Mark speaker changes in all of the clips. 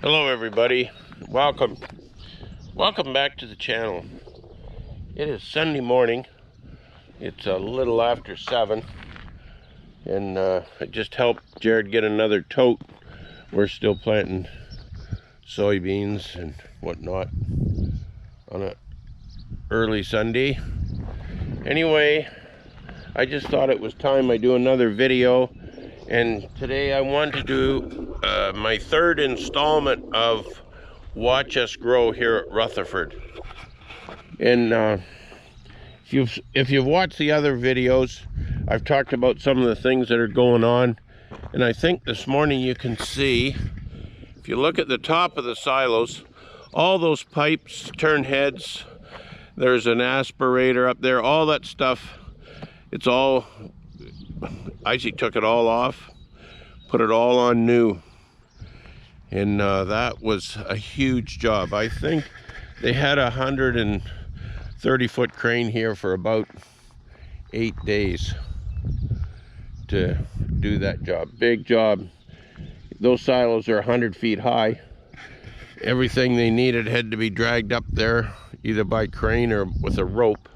Speaker 1: Hello everybody, welcome back to the channel. It is Sunday morning. It's a little after 7 and I just helped Jared get another tote. We're still planting soybeans and whatnot on a early Sunday. Anyway, I just thought it was time I do another video, and today I want to do my third installment of Watch Us Grow here at Rutherford. And if you've watched the other videos, I've talked about some of the things that are going on, and I think this morning you can see, if you look at the top of the silos, all those pipes, turn heads, there's an aspirator up there, all that stuff, it's all, Isaac took it all off, put it all on new. And that was a huge job. I think they had a 130-foot crane here for about 8 days to do that job. Big job. Those silos are 100 feet high. Everything they needed had to be dragged up there either by crane or with a rope,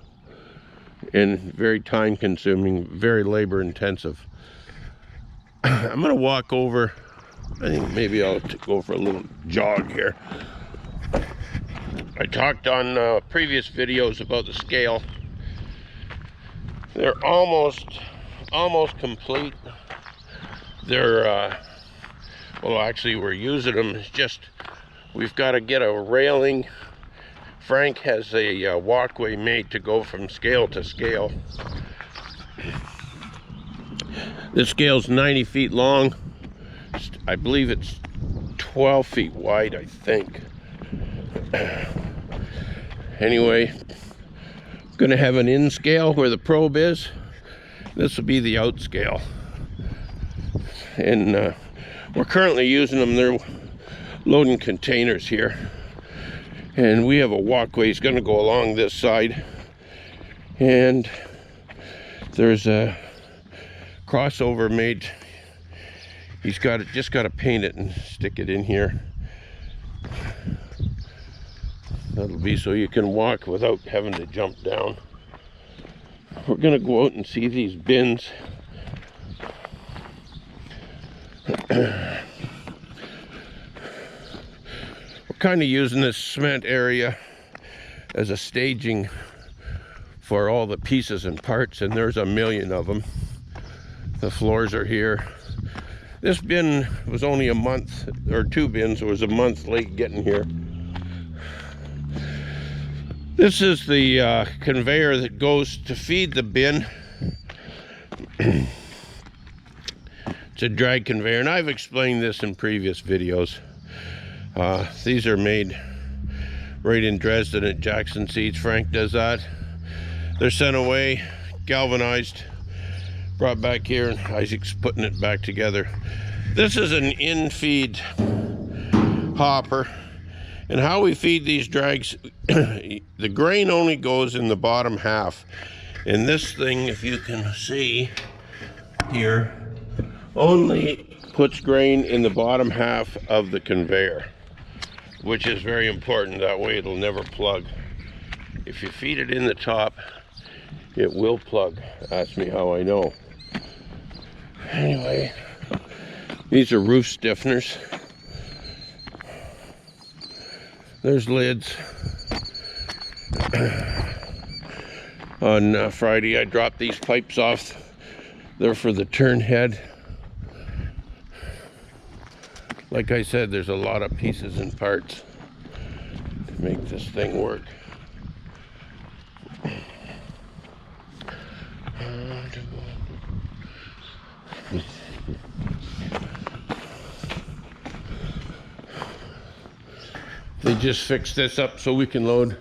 Speaker 1: and very time consuming, very labor intensive. I'm gonna walk over. I think maybe I'll go for a little jog here. I talked on previous videos about the scale. They're almost complete. They're well, actually we're using them. It's just we've got to get a railing. Frank has a walkway made to go from scale to scale. The scale's 90 feet long. I believe it's 12 feet wide, I think. Anyway, I'm gonna have an in scale where the probe is. This will be the out scale. And we're currently using them. They're loading containers here. And we have a walkway. It's gonna go along this side. And there's a crossover made. He's got it, just got to paint it and stick it in here. That'll be so you can walk without having to jump down. We're gonna go out and see these bins. We're kind of using this cement area as a staging for all the pieces and parts, and there's a million of them. The floors are here. This bin was only a month, or two bins, it was a month late getting here. This is the conveyor that goes to feed the bin. It's a drag conveyor, and I've explained this in previous videos. These are made right in Dresden at Jackson Seeds. Frank does that. They're sent away, galvanized, brought back here, and Isaac's putting it back together. This is an in-feed hopper, and how we feed these drags, the grain only goes in the bottom half, and this thing, if you can see here, only puts grain in the bottom half of the conveyor, which is very important. That way it'll never plug. If you feed it in the top, it will plug. Ask me how I know. Anyway, these are roof stiffeners. There's lids. On Friday I dropped these pipes off. They're for the turn head. Like I said, there's a lot of pieces and parts to make this thing work. They just fixed this up so we can load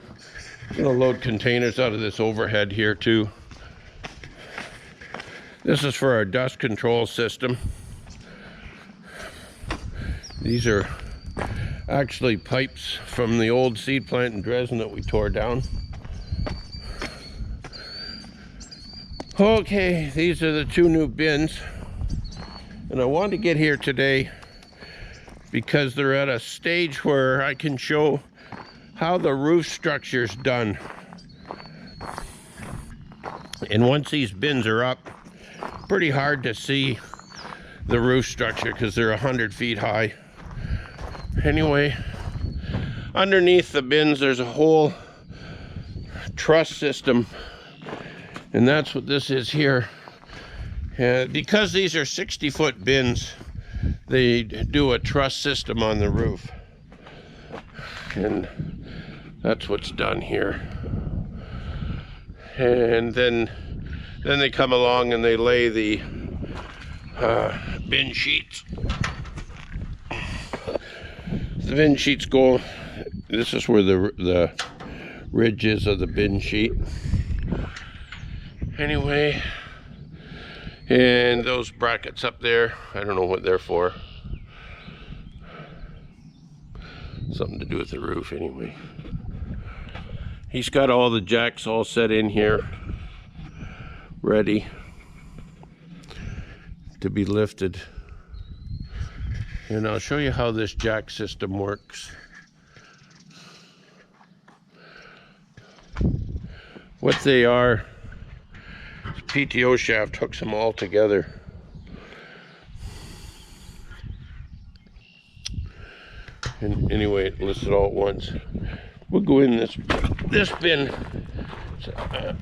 Speaker 1: containers out of this overhead here too. This is for our dust control system. These are actually pipes from the old seed plant in Dresden that we tore down. Okay, these are the two new bins, and I wanted to get here today because they're at a stage where I can show how the roof structure's done. And once these bins are up, pretty hard to see the roof structure because they're 100 feet high. Anyway, underneath the bins there's a whole truss system, and that's what this is here. Because these are 60-foot bins, they do a truss system on the roof, and that's what's done here. And then they come along and they lay the bin sheets. The bin sheets go, this is where the ridge is of the bin sheet. Anyway, and those brackets up there, I don't know what they're for. Something to do with the roof anyway. He's got all the jacks all set in here, ready to be lifted. And I'll show you how this jack system works. What they are, PTO shaft hooks them all together. And anyway, it lists it all at once. We'll go in this bin.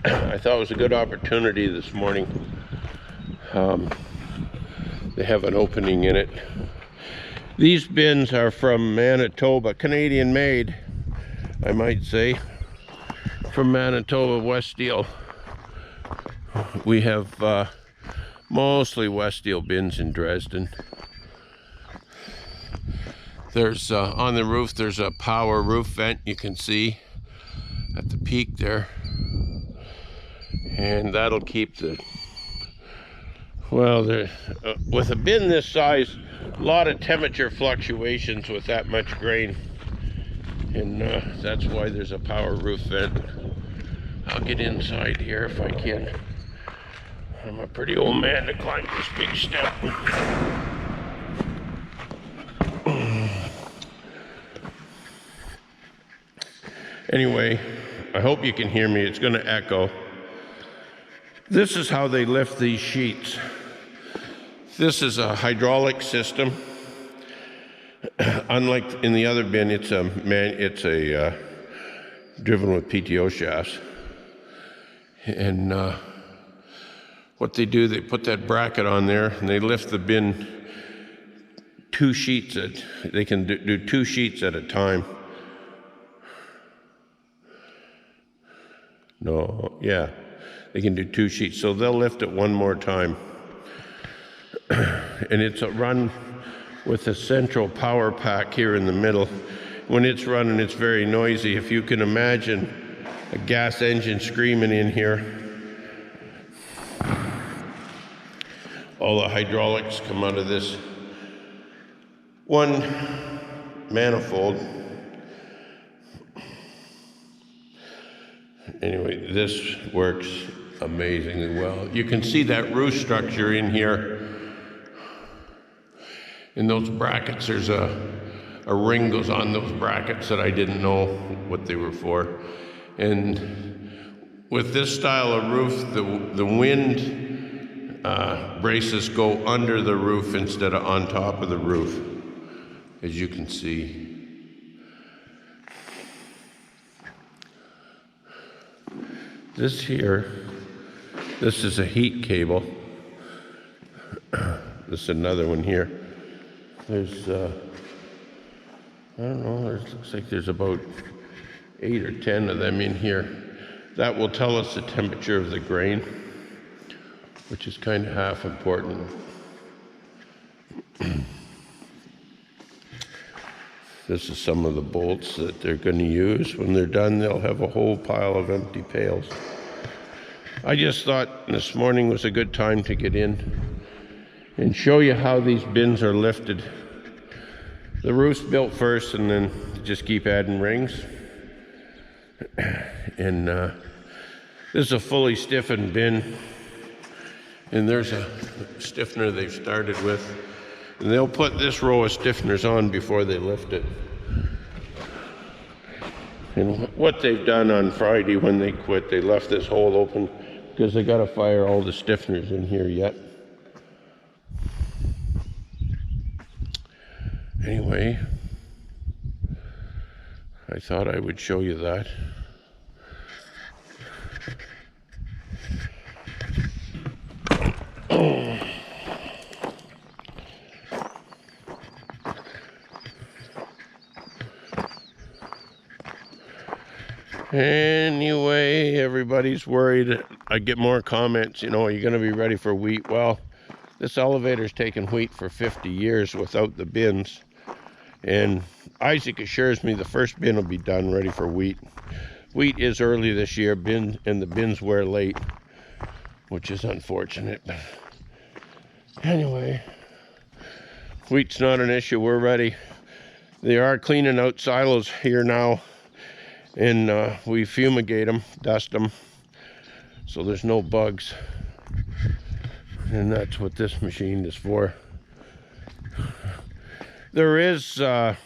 Speaker 1: I thought it was a good opportunity this morning. They have an opening in it. These bins are from Manitoba, Canadian made, I might say, from Manitoba, West Steel. We have mostly West Steel bins in Dresden. There's on the roof, there's a power roof vent you can see at the peak there, and that'll keep the, well, with a bin this size, a lot of temperature fluctuations with that much grain, and that's why there's a power roof vent. I'll get inside here if I can. I'm a pretty old man to climb this big step. Anyway, I hope you can hear me. It's going to echo. This is how they lift these sheets. This is a hydraulic system. Unlike in the other bin, it's a driven with PTO shafts. And what they do, they put that bracket on there and they lift the bin 2 sheets. They can do 2 sheets at a time. No, yeah, they can do 2 sheets. So they'll lift it 1 more time. And it's a run with a central power pack here in the middle. When it's running, it's very noisy. If you can imagine a gas engine screaming in here. All the hydraulics come out of this one manifold. Anyway, this works amazingly well. You can see that roof structure in here. In those brackets, there's a ring goes on those brackets that I didn't know what they were for. And with this style of roof, the wind braces go under the roof instead of on top of the roof, as you can see. This here, this is a heat cable. This is another one here. There's, I don't know, it looks like there's about 8 or 10 of them in here. That will tell us the temperature of the grain, which is kind of half important. This is some of the bolts that they're going to use. When they're done, they'll have a whole pile of empty pails. I just thought this morning was a good time to get in and show you how these bins are lifted. The roof's built first, and then just keep adding rings. And this is a fully stiffened bin, and there's a stiffener they've started with. And they'll put this row of stiffeners on before they lift it. And what they've done on Friday when they quit, they left this hole open because they got to fire all the stiffeners in here yet. Anyway, I thought I would show you that. Anyway, everybody's worried. I get more comments, you know, are you going to be ready for wheat? Well, this elevator's taken wheat for 50 years without the bins. And Isaac assures me the first bin will be done ready for wheat. Wheat is early this year, and the bins were late, which is unfortunate. But anyway, wheat's not an issue. We're ready. They are cleaning out silos here now. And we fumigate them, dust them, so there's no bugs. And that's what this machine is for. There is a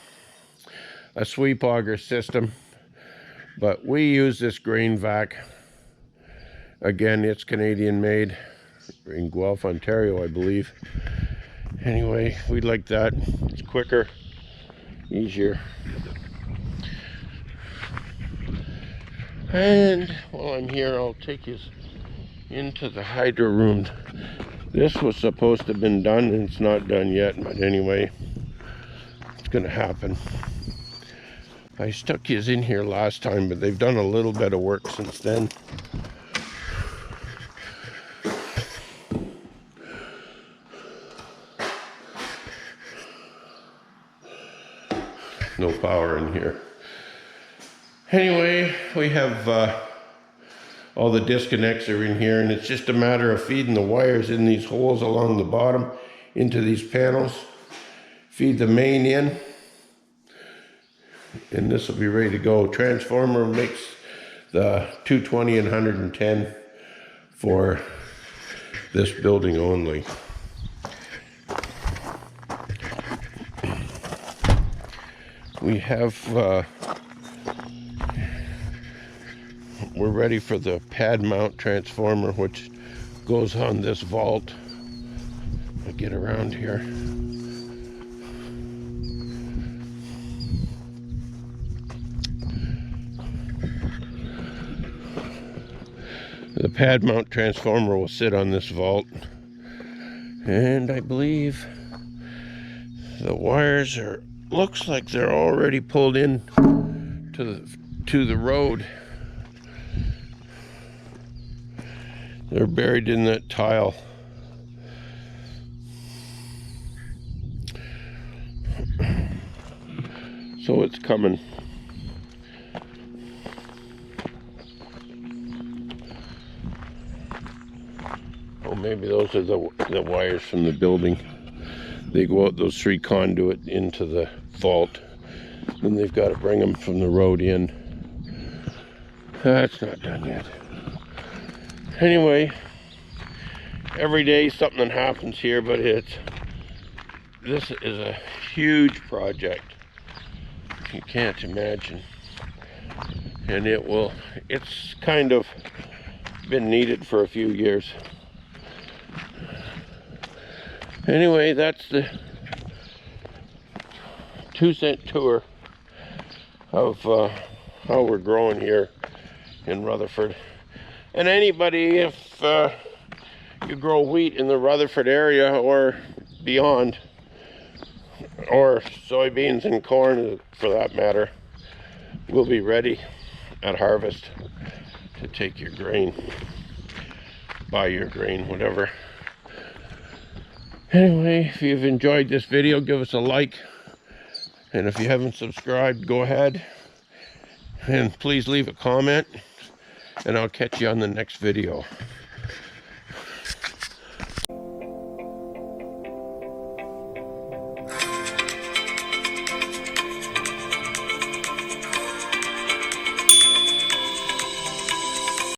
Speaker 1: sweep auger system, but we use this grain vac. Again, it's Canadian made in Guelph, Ontario, I believe. Anyway, we like that. It's quicker, easier. And while I'm here, I'll take you into the hydro room. This was supposed to have been done, and it's not done yet, but anyway, it's going to happen. I stuck yous in here last time, but they've done a little bit of work since then. No power in here. Anyway, we have all the disconnects are in here, and it's just a matter of feeding the wires in these holes along the bottom into these panels. Feed the main in, and this will be ready to go. Transformer makes the 220 and 110 for this building only. We have we're ready for the pad mount transformer, which goes on this vault. I'll get around here. The pad mount transformer will sit on this vault, and I believe the wires are, looks like they're already pulled in to the road. They're buried in that tile. So it's coming. Oh, maybe those are the wires from the building. They go out those 3 conduit into the vault. Then they've got to bring them from the road in. That's not done yet. Anyway, every day something happens here, but this is a huge project. You can't imagine. And it's kind of been needed for a few years. Anyway, that's the 2-cent tour of how we're growing here in Rutherford. And anybody, if you grow wheat in the Rutherford area or beyond, or soybeans and corn for that matter, will be ready at harvest to take your grain, buy your grain, whatever. Anyway, if you've enjoyed this video, give us a like. And if you haven't subscribed, go ahead. And please leave a comment. And I'll catch you on the next video.